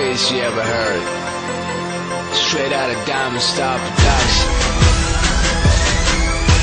dopest you ever heard. Straight out of Diamond Star Production.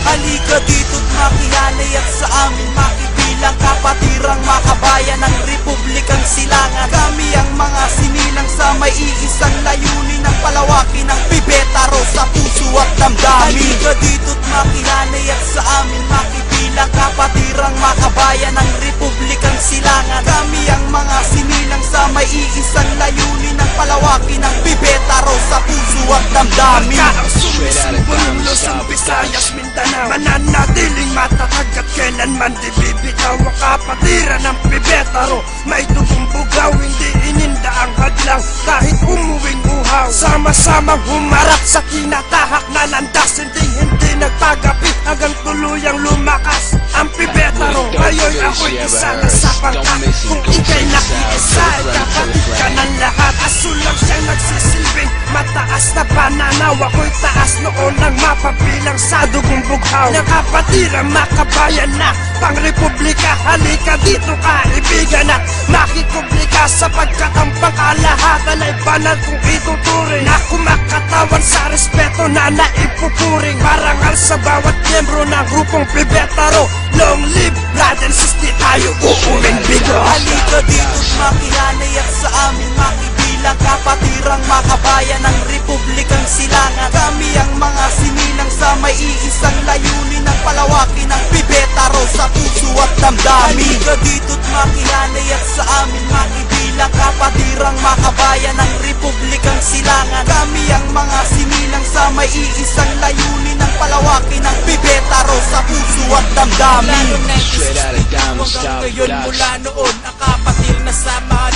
Halika dito't makihanay at sa amin makibilang kapatirang makabayan ng Republikang Silangan. Kami ang mga sinilang sa may iisang layunin ng palawakin ng pibetaro sa puso at damdamin. Halika dito't makihanay at sa amin makibilang kapatirang makabayan ng Republikang Silangan. Kami ang mga sinilang sa may iisang layunin ng palawakin ng pibetaro sa puso at damdamin. Ang sumisumulong Luzon, Visayas, Mindanao, mananatiling matatag at kailanman di bibitaw ang kapatiran ng pibetaro. May dugong bugaw, hindi ininda ang hadlang kahit umuwing uhaw. Sama-samang humarap sa kinatahak na landas, hindi nagpagapi hanggang tuluyang lumakas ang pibetaro. Ngayon ako'y isa na sa pangkat, kung ika'y nakiisa ay kapatid ka ng lahat. Asul lang siyang nagsisilbing mataas na pananaw, ako'y taas noon ang mapabilang sa dugong bughaw ng kapatirang makabayan na pangrepublika. Halika dito kaibigan at makikublika, sapagkat ang pangkalahatan ay banal kung ituturing na kumakatawan sa respeto na naipupuring. Parangal sa bawat miyembro ng grupong pibetaro. Long live blood and sister, tayo uuwing bigo. Halika dito't makihanay at sa amin makibilang kapatirang makabayan ng Republikang Silangan. Kami ang mga sinilang sa may iisang layunin ng palawakin ng pibetaro sa puso at damdamin. Halika dito't makihanay at sa amin makibilang kapatirang makabayan ng Republikang Silangan. Kami ang mga sinilang sa may iisang layunin ng palawakin ng pibetaro sa puso at damdamin. Straight out of Diamond Star Ngayon mula Production. noon, ang kapatir na samahan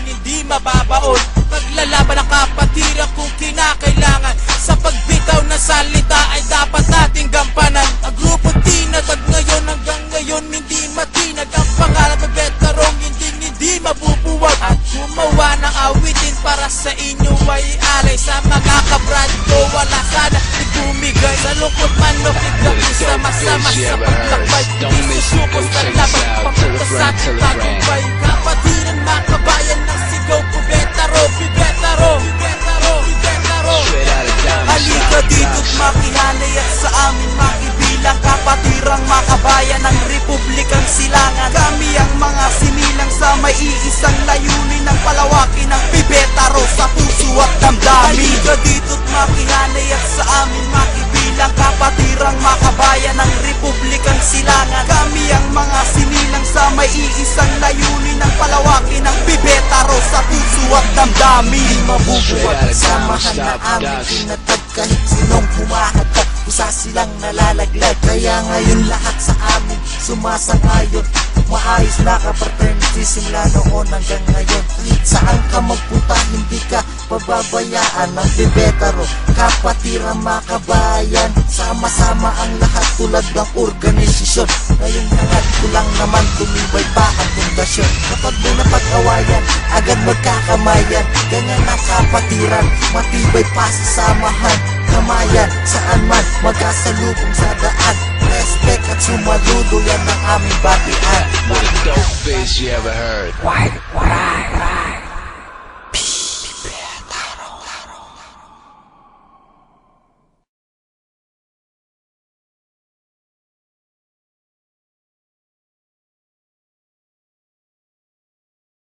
hindi mababaon. Paglalaban ang kapatiran kung kinakailangan. Sa pagbitaw na salita ay dapat nating gampanan. Ang grupo tinatag ngayon hanggang ngayon hindi matinag. Ang pangalan ng veterong hindi mabubuwag. At gumawa ng awitin para sa inyo ay alay. Sa mga kabrad ko wala sana di bumigay. Sa lungkot man o biglang sama-sama sa paglakbay. Di susuko sa labang papunta sa ating tagumpay. Kapatiran makabayan ng sigaw ko betaro, pibetaro, pibetaro, pibetaro. Straight out of Diamond Halika Star dito't Production. makihanay at sa amin makibilang kapatirang makabayan ng Republikang Silangan. Kami ang mga sinilang sa may iisang layunin ng palawakin ng pibetaro sa puso at damdamin. Halika dito't makihanay at sa amin makibilang kapatirang makabayan ng Republikang Silangan. Kami ang mga sinilang sa may iisang layunin ng palawakin ng pibetaro sa puso at damdamin. Di mabubuwag ang samahan na amin tinatag kahit sinong humahatag. Isa silang nalalaglag, kaya ngayon lahat sa amin sumasangayon. Maayos na ka-fraternity simula noon hanggang ngayon. Kahit saan ka magpunta hindi ka pababayaan ng pibetaro. Kapatiran makabayan, sama-sama ang lahat tulad ng organisasyon. Ngayong hangad ko lang naman tumibay pa ang pundasyon. Kapag may napag-awayan, agad magkakamayan. Ganyan ang kapatiran, matibay pa sa samahan. Kamayan, saan man, magkasalubong sa daan. Respect at sumaludo, yan ang aming batian. With the dopest you ever heard. Why?